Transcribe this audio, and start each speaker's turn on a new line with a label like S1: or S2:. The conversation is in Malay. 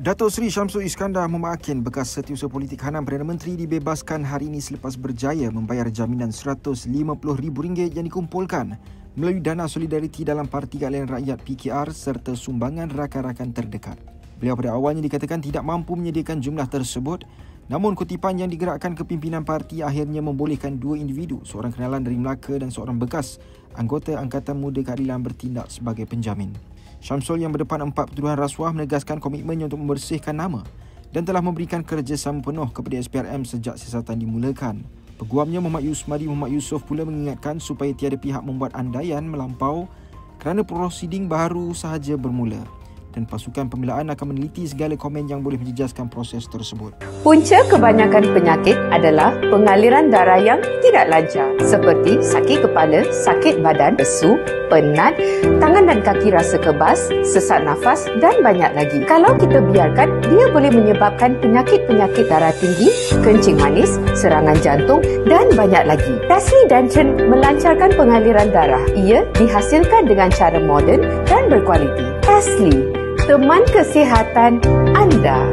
S1: Datuk Seri Syamsul Iskandar Mumakin, bekas Setiausaha Politik Hanam Perdana Menteri, dibebaskan hari ini selepas berjaya membayar jaminan RM150,000 yang dikumpulkan melalui dana solidariti dalam Parti Keadilan Rakyat PKR serta sumbangan rakan-rakan terdekat. Beliau pada awalnya dikatakan tidak mampu menyediakan jumlah tersebut, namun kutipan yang digerakkan kepimpinan parti akhirnya membolehkan dua individu, seorang kenalan dari Melaka dan seorang bekas anggota Angkatan Muda Keadilan bertindak sebagai penjamin. Syamsul yang berdepan 4 tuduhan rasuah menegaskan komitmennya untuk membersihkan nama dan telah memberikan kerjasama penuh kepada SPRM sejak siasatan dimulakan. Peguamnya Muhammad Yusof pula mengingatkan supaya tiada pihak membuat andaian melampau kerana prosiding baru sahaja bermula dan pasukan pembelaan akan meneliti segala komen yang boleh menjejaskan proses tersebut.
S2: Punca kebanyakan penyakit adalah pengaliran darah yang tidak lancar seperti sakit kepala, sakit badan, lesu, penat, tangan dan kaki rasa kebas, sesak nafas dan banyak lagi. Kalau kita biarkan, dia boleh menyebabkan penyakit-penyakit darah tinggi, kencing manis, serangan jantung dan banyak lagi. Tasli Dancen melancarkan pengaliran darah. Ia dihasilkan dengan cara moden dan berkualiti. Tasli, teman kesihatan anda.